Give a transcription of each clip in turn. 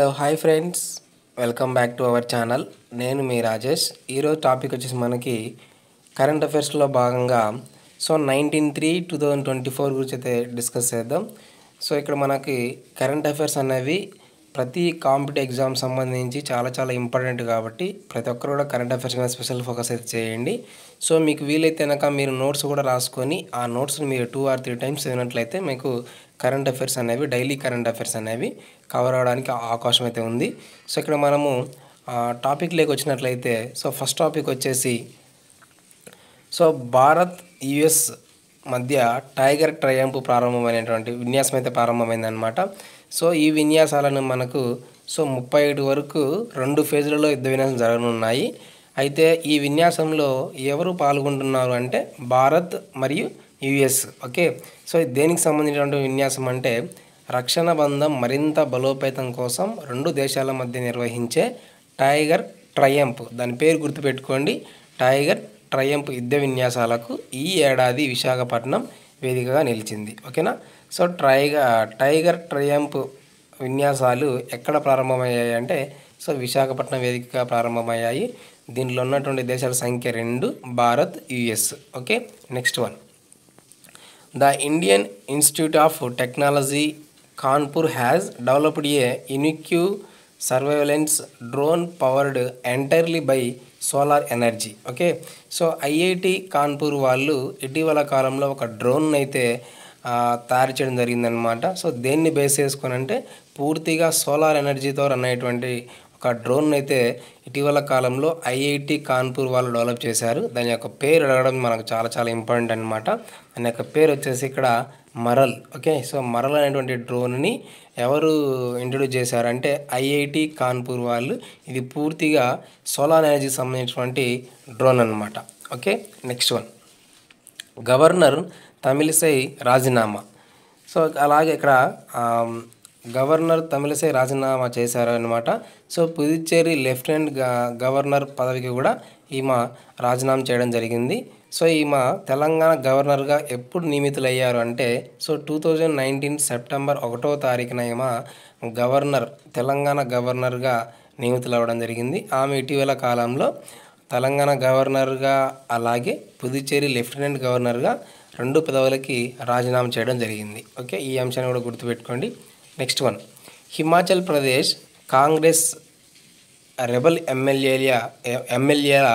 Hello hi friends, welcome back to our channel. నేను మీ రాజేష్. ఈరోజు topic వచ్చేసి మనకి కరెంట్ అఫైర్స్లో భాగంగా 19/3/2024 గురించి అయితే డిస్కస్ చేద్దాం. ఇక్కడ మనకి కరెంట్ అఫైర్స్ అనేవి ప్రతి కాంపిటేటివ్ ఎగ్జామ్ సంబంధించి చాలా ఇంపార్టెంట్ కాబట్టి ప్రతి ఒక్కరు కూడా కరెంట్ అఫైర్స్ మీద స్పెషల్ ఫోకస్ అయితే చేయండి. మీకు వీలైతే కనుక మీరు నోట్స్ కూడా రాసుకొని ఆ నోట్స్ని మీరు 2 or 3 టైమ్స్ చదివినట్లయితే మీకు కరెంట్ అఫైర్స్ అనేవి డైలీ కరెంట్ అఫైర్స్ అనేవి కవర్ అవడానికి అవకాశం అయితే ఉంది. ఇక్కడ మనము టాపిక్లోకి వచ్చినట్లయితే ఫస్ట్ టాపిక్ వచ్చేసి భారత్ యుఎస్ మధ్య టైగర్ ట్రయంప్ ప్రారంభమైనటువంటి విన్యాసం అయితే ప్రారంభమైందనమాట. ఈ విన్యాసాలను మనకు 37 వరకు 2 ఫేజ్లలో యుద్ధ విన్యాసం జరగనున్నాయి. అయితే ఈ విన్యాసంలో ఎవరు పాల్గొంటున్నారు అంటే భారత్ మరియు యుఎస్. ఓకే, దేనికి సంబంధించినటువంటి విన్యాసం అంటే రక్షణ బంధం మరింత బలోపేతం కోసం 2 దేశాల మధ్య నిర్వహించే టైగర్ ట్రయంప్, దాని పేరు గుర్తుపెట్టుకోండి, టైగర్ ట్రయంప్ యుద్ధ విన్యాసాలకు ఈ ఏడాది విశాఖపట్నం వేదికగా నిలిచింది. ఓకేనా. టైగర్ ట్రయంప్ విన్యాసాలు ఎక్కడ ప్రారంభమయ్యాయి అంటే విశాఖపట్నం వేదికగా ప్రారంభమయ్యాయి. దీనిలో ఉన్నటువంటి దేశాల సంఖ్య 2, Bharat, US. Okay, next one. The Indian institute of technology Kanpur has developed a unique surveillance drone powered entirely by solar energy. Okay, IIT Kanpur వాళ్ళు ఇటీవల కాలంలో ఒక డ్రోన్ అయితే తయారు చేయడం జరిగిందనమాట. దేన్ని బేస్ చేసుకొని అంటే పూర్తిగా సోలార్ ఎనర్జీతో రన్ అయ్యేటువంటి ఒక డ్రోన్ అయితే ఇటీవల కాలంలో ఐఐటి కాన్పూర్ వాళ్ళు డెవలప్ చేశారు. దాని యొక్క పేరు అడగడం మనకు చాలా ఇంపార్టెంట్ అనమాట. దాని యొక్క పేరు వచ్చేసి ఇక్కడ మరల్. ఓకే, మరల్ అనేటువంటి డ్రోన్ని ఎవరు ఇంట్రొడ్యూస్ చేశారంటే ఐఐటి కాన్పూర్ వాళ్ళు. ఇది పూర్తిగా సోలార్ ఎనర్జీకి సంబంధించినటువంటి డ్రోన్ అనమాట. Okay, next one. Governor Tamilisai రాజీనామా. అలాగే ఇక్కడ గవర్నర్ తమిళిసై రాజీనామా చేశారు అనమాట. పుదుచ్చేరి లెఫ్టినెంట్ గవర్నర్ పదవికి కూడా ఈమె రాజీనామా చేయడం జరిగింది. ఈమె తెలంగాణ గవర్నర్గా ఎప్పుడు నియమితులయ్యారు అంటే 2019 సెప్టెంబర్ 1వ తారీఖున ఈమె తెలంగాణ గవర్నర్గా నియమితులవ్వడం జరిగింది. ఆమె ఇటీవల కాలంలో తెలంగాణ గవర్నర్గా అలాగే పుదుచ్చేరి లెఫ్టినెంట్ గవర్నర్గా 2 పదవులకి రాజీనామా చేయడం జరిగింది. ఓకే, ఈ అంశాన్ని కూడా గుర్తుపెట్టుకోండి. Next one. Himachal Pradesh Congress rebel ఎమ్మెల్యేల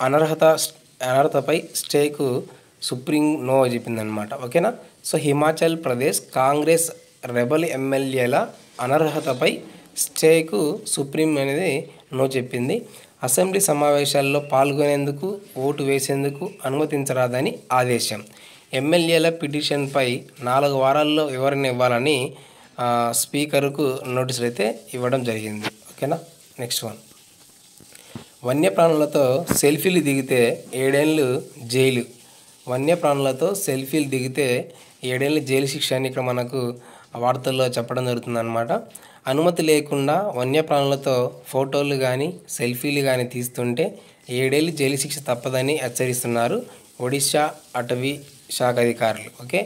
అనర్హతపై స్టేకు సుప్రీం నో చెప్పిందనమాట. ఓకేనా. హిమాచల్ ప్రదేశ్ కాంగ్రెస్ రెబల్ ఎమ్మెల్యేల అనర్హతపై స్టేకు సుప్రీం అనేది నో చెప్పింది. అసెంబ్లీ సమావేశాల్లో పాల్గొనేందుకు, ఓటు వేసేందుకు అనుమతించరాదని ఆదేశం. ఎమ్మెల్యేల పిటిషన్పై 4 వారాల్లో వివరణ ఇవ్వాలని స్పీకర్కు నోటీసులు అయితే ఇవ్వడం జరిగింది. ఓకేనా, నెక్స్ట్ వన్. వన్యప్రాణులతో సెల్ఫీలు దిగితే 7 ఏళ్ళు జైలు. వన్యప్రాణులతో సెల్ఫీలు దిగితే 7 ఏళ్ళు జైలు శిక్ష అని ఇక్కడ మనకు వార్తల్లో చెప్పడం జరుగుతుందన్నమాట. అనుమతి లేకుండా వన్యప్రాణులతో ఫోటోలు కానీ సెల్ఫీలు కానీ తీస్తుంటే 7 ఏళ్ళు జైలు శిక్ష తప్పదని హెచ్చరిస్తున్నారు ఒడిశా అటవీ శాఖ అధికారులు. ఓకే,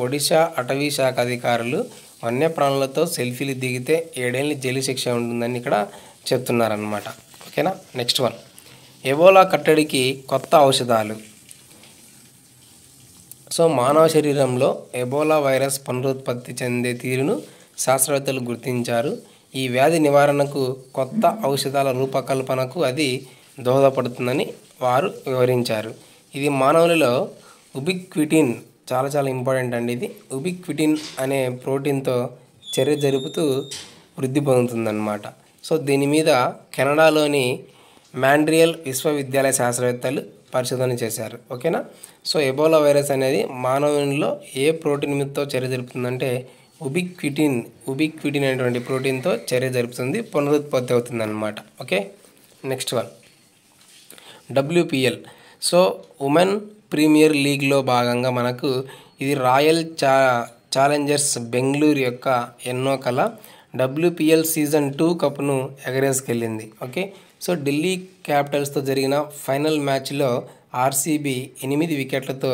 ఒడిశా అటవీ శాఖ అధికారులు వన్యప్రాణులతో సెల్ఫీలు దిగితే 7 ఏళ్ళు జైలు శిక్ష ఉంటుందని ఇక్కడ చెప్తున్నారనమాట. ఓకేనా, నెక్స్ట్ వన్. ఎబోలా కట్టడికి కొత్త ఔషధాలు. మానవ శరీరంలో ఎబోలా వైరస్ పునరుత్పత్తి చెందే తీరును శాస్త్రవేత్తలు గుర్తించారు. ఈ వ్యాధి నివారణకు కొత్త ఔషధాల రూపకల్పనకు అది దోహదపడుతుందని వారు వివరించారు. ఇది మానవులలో ఉబిక్విటిన్ చాలా ఇంపార్టెంట్ అండి. ఇది ఉబిక్విటిన్ అనే ప్రోటీన్తో చర్య జరుపుతూ వృద్ధి పొందుతుందన్నమాట. దీని మీద కెనడాలోని మాంట్రియల్ విశ్వవిద్యాలయ శాస్త్రవేత్తలు పరిశోధన చేశారు. ఓకేనా. ఎబోలా వైరస్ అనేది మానవునిలో ఏ ప్రోటీన్ మీదతో చర్య జరుపుతుందంటే ఉబిక్విటిన్ అనేటువంటి ప్రోటీన్తో చర్య జరుపుతుంది, పునరుత్పత్తి అవుతుంది అన్నమాట. Okay, next one. WPL women premier లీగ్లో భాగంగా మనకు ఇది రాయల్ ఛాలెంజర్స్ బెంగళూరు యొక్క ఎన్నో కల WPL సీజన్ 2 కప్ను ఎగరేసుకెళ్ళింది. ఓకే, ఢిల్లీ క్యాపిటల్స్తో జరిగిన ఫైనల్ మ్యాచ్లో ఆర్సీబీ 8 వికెట్లతో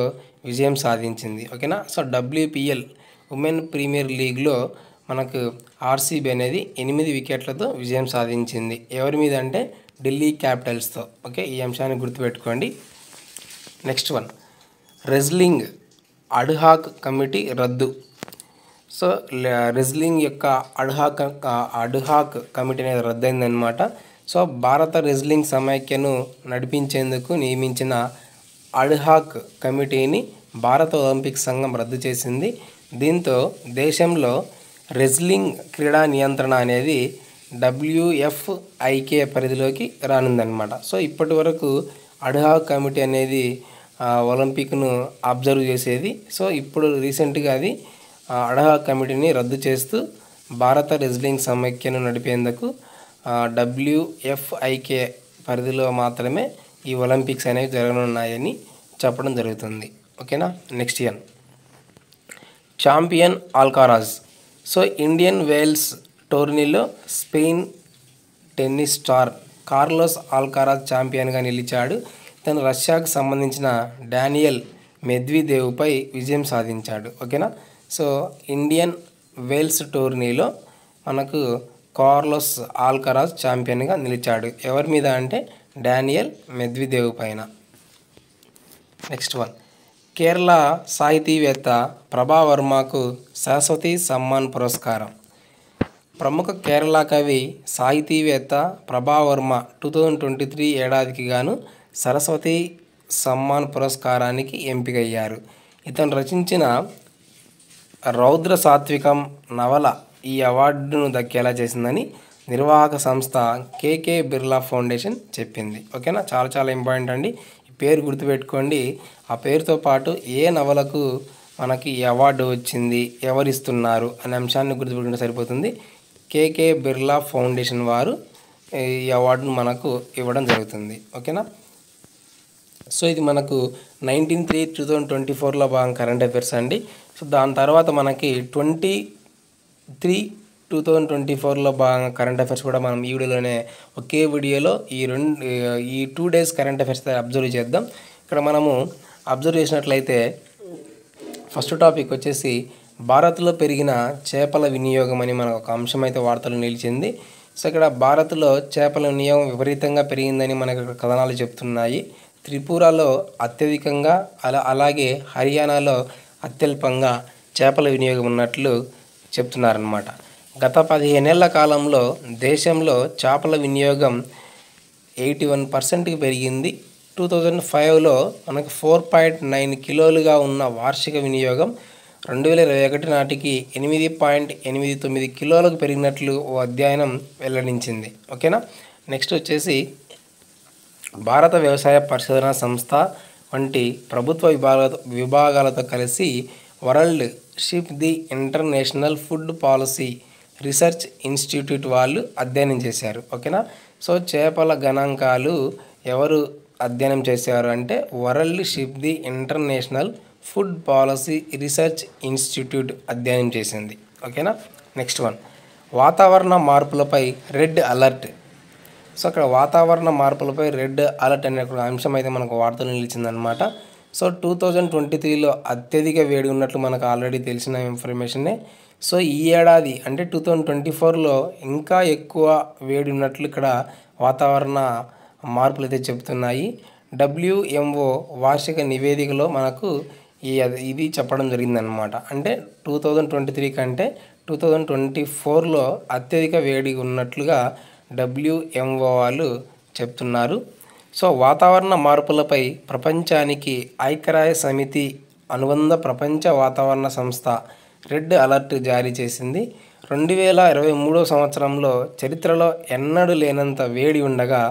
విజయం సాధించింది. ఓకేనా. WPL ఉమెన్ ప్రీమియర్ లీగ్లో మనకు ఆర్సీబీ అనేది 8 వికెట్లతో విజయం సాధించింది. ఎవరి మీద అంటే ఢిల్లీ క్యాపిటల్స్తో. ఓకే, ఈ అంశాన్ని గుర్తుపెట్టుకోండి. Next one, wrestling ad hoc committee రద్దు. సో రెజ్లింగ్ యొక్క అడ్హాక్ కమిటీ అనేది రద్దయిందనమాట. సో భారత రెజ్లింగ్ సమైక్యను నడిపించేందుకు నియమించిన అడ్హాక్ కమిటీని భారత ఒలింపిక్ సంఘం రద్దు చేసింది. దీంతో దేశంలో రెజ్లింగ్ క్రీడా నియంత్రణ అనేది WFIK పరిధిలోకి రానుందనమాట. సో ఇప్పటి వరకు అడ్హాక్ కమిటీ అనేది ఒలింపిక్ను అబ్జర్వ్ చేసేది. సో ఇప్పుడు రీసెంట్గా అది అడ్హాక్ కమిటీని రద్దు చేస్తూ భారత రెజ్లింగ్ సమైక్యను నడిపేందుకు WFIK పరిధిలో మాత్రమే ఈ ఒలింపిక్స్ అనేవి జరగనున్నాయని చెప్పడం జరుగుతుంది. ఓకేనా. Next year champion Alcaraz. So Indian Wells టోర్నీలో Spain tennis star Carlos Alcaraz ఛాంపియన్గా నిలిచాడు. తను రష్యాకు సంబంధించిన డానియల్ మెద్వీదేవ్పై విజయం సాధించాడు. ఓకేనా. సో ఇండియన్ వేల్స్ టోర్నీలో మనకు కార్లోస్ ఆల్కారాజ్ ఛాంపియన్గా నిలిచాడు. ఎవరి మీద అంటే డానియల్ మెద్వీదేవ్ పైన. నెక్స్ట్ వన్, కేరళ సాహితీవేత్త ప్రభావర్మకు సరస్వతి సమ్మాన్ పురస్కారం. ప్రముఖ కేరళ కవి సాహితీవేత్త ప్రభావర్మ 2023 ఏడాదికి గాను సరస్వతి సమ్మాన్ పురస్కారానికి ఎంపికయ్యారు. ఇతను రచించిన రౌద్ర సాత్వికం నవల ఈ అవార్డును దక్కేలా చేసిందని నిర్వాహక సంస్థ KK బిర్లా ఫౌండేషన్ చెప్పింది. ఓకేనా, చాలా చాలా ఇంపార్టెంట్ అండి. ఈ పేరు గుర్తుపెట్టుకోండి. ఆ పేరుతో పాటు ఏ నవలకు మనకి ఈ అవార్డు వచ్చింది, ఎవరిస్తున్నారు అనే అంశాన్ని గుర్తుపెట్టుకుంటే సరిపోతుంది. KK బిర్లా ఫౌండేషన్ వారు ఈ అవార్డును మనకు ఇవ్వడం జరుగుతుంది. ఓకేనా. సో ఇది మనకు 19/3/2024లో భాగం కరెంట్ అఫైర్స్ అండి. సో దాని తర్వాత మనకి 23/2024లో భాగంగా కరెంట్ అఫైర్స్ కూడా మనం ఈ వీడియోలోనే ఒకే వీడియోలో ఈ 2 డేస్ కరెంట్ అఫైర్స్ అబ్జర్వ్ చేద్దాం. ఇక్కడ మనము అబ్జర్వ్ చేసినట్లయితే ఫస్ట్ టాపిక్ వచ్చేసి భారత్లో పెరిగిన చేపల వినియోగం అని మనకు ఒక అంశం అయితే వార్తలు నిలిచింది. సో ఇక్కడ భారత్లో చేపల వినియోగం విపరీతంగా పెరిగిందని మనకు ఇక్కడ కథనాలు చెప్తున్నాయి. త్రిపురలో అత్యధికంగా అలాగే హర్యానాలో అత్యల్పంగా చేపల వినియోగం ఉన్నట్లు చెప్తున్నారన్నమాట. గత 15 ఏళ్ల కాలంలో దేశంలో చేపల వినియోగం 81%కి పెరిగింది. 2005లో మనకు 4.9 కిలోలుగా ఉన్న వార్షిక వినియోగం 2021 నాటికి 8.89 కిలోలకు పెరిగినట్లు ఓ అధ్యయనం వెల్లడించింది. ఓకేనా. నెక్స్ట్ వచ్చేసి భారత వ్యవసాయ పరిశోధనా సంస్థ వంటి ప్రభుత్వ విభాగాలతో కలిసి world ship the international food policy research institute వాళ్ళు అధ్యయనం చేశారు. ఓకేనా. సో చేపల గణాంకాలు ఎవరు అధ్యయనం చేశారు అంటే world ship the international food policy research institute అధ్యయనం చేసింది. ఓకేనా. నెక్స్ట్ వన్, వాతావరణ మార్పులపై రెడ్ అలర్ట్. సో అక్కడ వాతావరణ మార్పులపై రెడ్ అలర్ట్ అనే అంశం అయితే మనకు వార్తలు నిలిచిందనమాట. సో 2023లో అత్యధిక వేడి ఉన్నట్లు మనకు ఆల్రెడీ తెలిసిన ఇన్ఫర్మేషనే. సో ఈ ఏడాది అంటే 2024లో ఇంకా ఎక్కువ వేడి ఉన్నట్లు ఇక్కడ వాతావరణ మార్పులు అయితే చెబుతున్నాయి. WMO వార్షిక నివేదికలో మనకు ఇది చెప్పడం జరిగిందనమాట. అంటే 2023 కంటే 2024లో అత్యధిక వేడి ఉన్నట్లుగా WMO వాళ్ళు చెప్తున్నారు. సో వాతావరణ మార్పులపై ప్రపంచానికి ఐక్యరాజ్య సమితి అనుబంధ ప్రపంచ వాతావరణ సంస్థ రెడ్ అలర్ట్ జారీ చేసింది. 2023 సంవత్సరంలో చరిత్రలో ఎన్నడూ లేనంత వేడి ఉండగా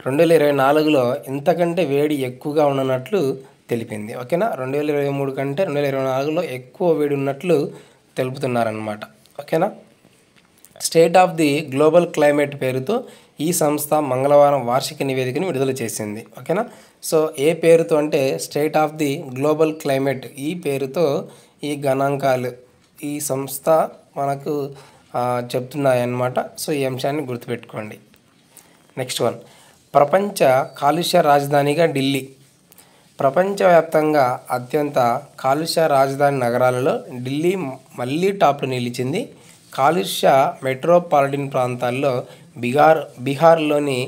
2024లో ఇంతకంటే వేడి ఎక్కువగా ఉండనట్లు తెలిపింది. ఓకేనా. 2023 కంటే 2024లో ఎక్కువ వేడి ఉన్నట్లు తెలుపుతున్నారన్నమాట. ఓకేనా. State of the global climate పేరుతో ఈ సంస్థ మంగళవారం వార్షిక నివేదికను విడుదల చేసింది. ఓకేనా. సో ఏ పేరుతో అంటే state of the global climate ఈ పేరుతో ఈ గణాంకాలు ఈ సంస్థ మనకు చెప్తున్నాయన్నమాట. సో ఈ అంశాన్ని గుర్తుపెట్టుకోండి. నెక్స్ట్ వన్, ప్రపంచ కాలుష్య రాజధానిగా ఢిల్లీ. ప్రపంచవ్యాప్తంగా అత్యంత కాలుష్య రాజధాని నగరాలలో ఢిల్లీ మళ్ళీ టాప్లో నిలిచింది. కాలుష్య మెట్రోపాలిటన్ ప్రాంతాల్లో బీహార్లోని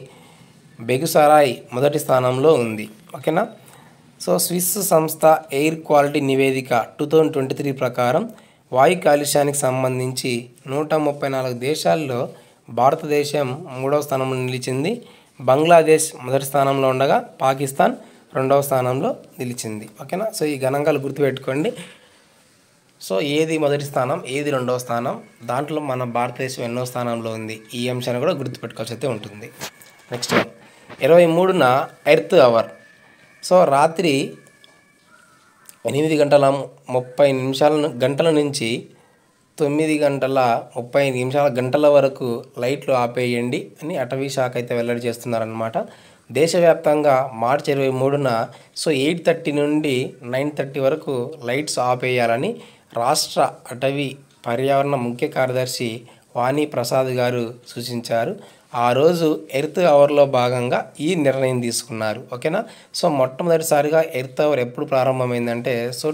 బెగుసరాయ్ మొదటి స్థానంలో ఉంది. ఓకేనా. సో స్విస్ సంస్థ ఎయిర్ క్వాలిటీ నివేదిక 2023 ప్రకారం వాయు కాలుష్యానికి సంబంధించి 134 దేశాల్లో భారతదేశం 3వ స్థానంలో నిలిచింది. బంగ్లాదేశ్ మొదటి స్థానంలో ఉండగా పాకిస్తాన్ 2వ స్థానంలో నిలిచింది. ఓకేనా. సో ఈ గణాంకాలు గుర్తుపెట్టుకోండి. సో ఏది మొదటి స్థానం, ఏది 2వ స్థానం, దాంట్లో మన భారతదేశం ఎన్నో స్థానంలో ఉంది, ఈ అంశాన్ని కూడా గుర్తుపెట్టుకోవాల్సి అయితే ఉంటుంది. నెక్స్ట్ 23న ఎర్త్ అవర్. సో రాత్రి 8:30 నుంచి 9:30 వరకు లైట్లు ఆపేయండి అని అటవీ శాఖ అయితే వెల్లడి చేస్తున్నారనమాట. దేశవ్యాప్తంగా మార్చి 23న 8:30 నుండి 9:30 వరకు లైట్స్ ఆపేయాలని రాష్ట్ర అటవీ పర్యావరణ ముఖ్య కార్యదర్శి వాణి ప్రసాద్ గారు సూచించారు. ఆ రోజు ఎర్త్ అవర్లో భాగంగా ఈ నిర్ణయం తీసుకున్నారు. ఓకేనా. సో మొట్టమొదటిసారిగా ఎర్త్ అవర్ ఎప్పుడు ప్రారంభమైందంటే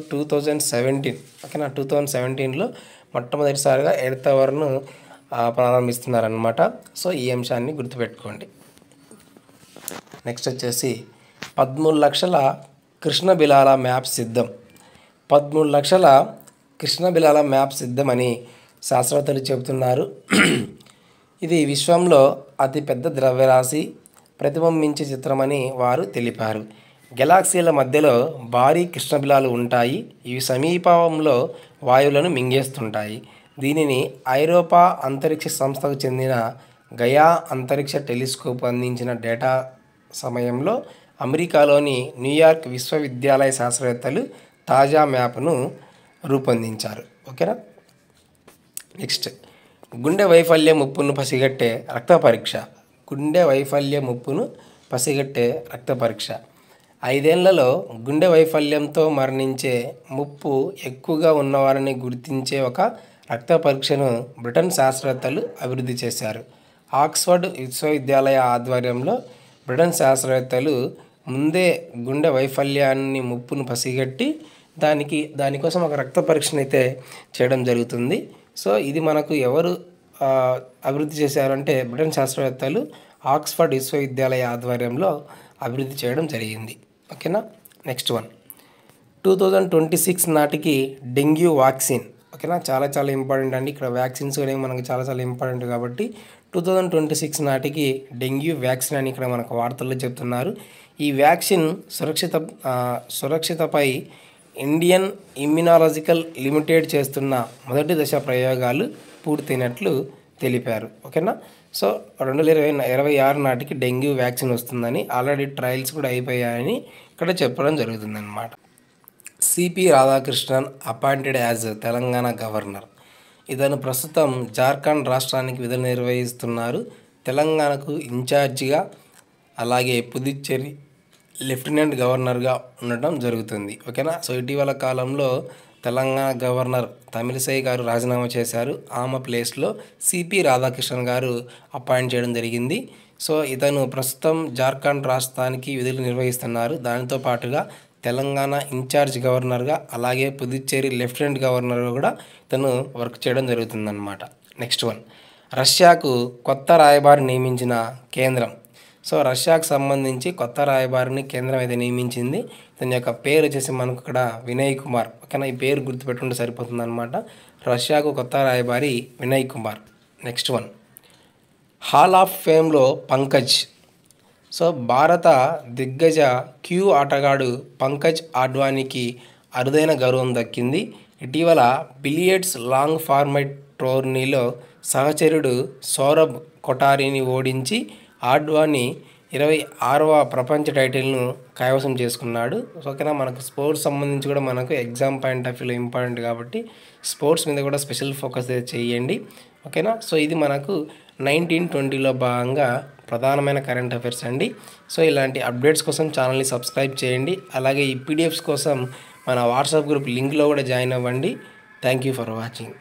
2017. ఓకేనా. 2017లో మొట్టమొదటిసారిగా ఎర్త్ అవర్ను ప్రారంభిస్తున్నారనమాట. సో ఈ అంశాన్ని గుర్తుపెట్టుకోండి. నెక్స్ట్ వచ్చేసి 13 లక్షల కృష్ణ బిలాల మ్యాప్ సిద్ధం. 13 లక్షల కృష్ణ బిలాల మ్యాప్ సిద్ధమని శాస్త్రవేత్తలు చెబుతున్నారు. ఇది విశ్వంలో అతిపెద్ద ద్రవ్యరాశి ప్రతిబింబించే చిత్రమని వారు తెలిపారు. గెలాక్సీల మధ్యలో భారీ కృష్ణబిలాలు ఉంటాయి. ఇవి సమీపంలో వాయువులను మింగేస్తుంటాయి. దీనిని ఐరోపా అంతరిక్ష సంస్థకు చెందిన గయా అంతరిక్ష టెలిస్కోప్ అందించిన డేటా సమయంలో అమెరికాలోని న్యూయార్క్ విశ్వవిద్యాలయ శాస్త్రవేత్తలు తాజా మ్యాప్ను రూపొందించారు. ఓకేనా. నెక్స్ట్ గుండె వైఫల్య ముప్పును పసిగట్టే రక్త పరీక్ష. గుండె వైఫల్య ముప్పును పసిగట్టే రక్త పరీక్ష. 5 ఏళ్లలో గుండె వైఫల్యంతో మరణించే ముప్పు ఎక్కువగా ఉన్నవారిని గుర్తించే ఒక రక్త పరీక్షను బ్రిటన్ శాస్త్రవేత్తలు అభివృద్ధి చేశారు. ఆక్స్ఫర్డ్ విశ్వవిద్యాలయ ఆధ్వర్యంలో బ్రిటన్ శాస్త్రవేత్తలు ముందే గుండె వైఫల్యాన్ని ముప్పును పసిగట్టి దానికోసం ఒక రక్త పరీక్షను అయితే చేయడం జరుగుతుంది. సో ఇది మనకు ఎవరు అభివృద్ధి చేశారంటే బ్రిటన్ శాస్త్రవేత్తలు ఆక్స్ఫర్డ్ విశ్వవిద్యాలయ ఆధ్వర్యంలో అభివృద్ధి చేయడం జరిగింది. ఓకేనా. నెక్స్ట్ 2026 నాటికి డెంగ్యూ వ్యాక్సిన్. ఓకేనా. చాలా ఇంపార్టెంట్ అండి. ఇక్కడ వ్యాక్సిన్స్ కూడా మనకు చాలా ఇంపార్టెంట్ కాబట్టి 2026 నాటికి డెంగ్యూ వ్యాక్సిన్ అని ఇక్కడ మనకు వార్తల్లో చెప్తున్నారు. ఈ వ్యాక్సిన్ సురక్షితపై ఇండియన్ ఇమ్యునాలజికల్ లిమిటెడ్ చేస్తున్న మొదటి దశ ప్రయోగాలు పూర్తయినట్లు తెలిపారు. ఓకేనా. సో 2026 నాటికి డెంగ్యూ వ్యాక్సిన్ వస్తుందని ఆల్రెడీ ట్రయల్స్ కూడా అయిపోయాయని ఇక్కడ చెప్పడం జరుగుతుందన్నమాట. CP Radhakrishnan appointed as Telangana governor. ఇతను ప్రస్తుతం జార్ఖండ్ రాష్ట్రానికి విధులు నిర్వహిస్తున్నారు. తెలంగాణకు ఇన్ఛార్జిగా అలాగే పుదుచ్చేరి లెఫ్టినెంట్ గవర్నర్గా ఉండటం జరుగుతుంది. ఓకేనా. సో ఇటీవల కాలంలో తెలంగాణ గవర్నర్ తమిళిసై గారు రాజీనామా చేశారు. ఆమె ప్లేస్లో సిపి రాధాకృష్ణన్ గారు అపాయింట్ చేయడం జరిగింది. సో ఇతను ప్రస్తుతం జార్ఖండ్ రాష్ట్రానికి విధులు నిర్వహిస్తున్నారు. దానితో పాటుగా తెలంగాణ ఇన్ఛార్జ్ గవర్నర్గా అలాగే పుదుచ్చేరి లెఫ్టినెంట్ గవర్నర్గా కూడా ఇతను వర్క్ చేయడం జరుగుతుందన్నమాట. నెక్స్ట్ రష్యాకు కొత్త రాయబారి నియమించిన కేంద్రం. సో రష్యాకు సంబంధించి కొత్త రాయబారిని కేంద్రం అయితే నియమించింది. ఇతని యొక్క పేరు వచ్చేసి మనకు ఇక్కడ వినయ్ కుమార్. ఓకేనా. ఈ పేరు గుర్తుపెట్టుకుంటే సరిపోతుంది అనమాట. రష్యాకు కొత్త రాయబారి Vinay Kumar. Next Hall of ఫేమ్లో పంకజ్. సో భారత దిగ్గజ క్యూ ఆటగాడు పంకజ్ అడ్వానీకి అరుదైన గౌరవం దక్కింది. ఇటీవల బిలియర్డ్స్ లాంగ్ ఫార్మాట్ టోర్నీలో సహచరుడు సౌరభ్ కొటారీని ఓడించి అడ్వానీ 26వ ప్రపంచ టైటిల్ను కైవసం చేసుకున్నాడు. ఓకేనా. మనకు స్పోర్ట్స్ సంబంధించి కూడా మనకు ఎగ్జామ్ పాయింట్ ఆఫ్ వ్యూలో ఇంపార్టెంట్ కాబట్టి స్పోర్ట్స్ మీద కూడా స్పెషల్ ఫోకస్ చేయండి. ఓకేనా. సో ఇది మనకు 1920లో భాగంగా ప్రధానమైన కరెంట్ అఫైర్స్ అండి. సో ఇలాంటి అప్డేట్స్ కోసం ఛానల్ని సబ్స్క్రైబ్ చేయండి. అలాగే ఈ పీడిఎఫ్స్ కోసం మన వాట్సాప్ గ్రూప్ లింక్లో కూడా జాయిన్ అవ్వండి. Thank you for watching.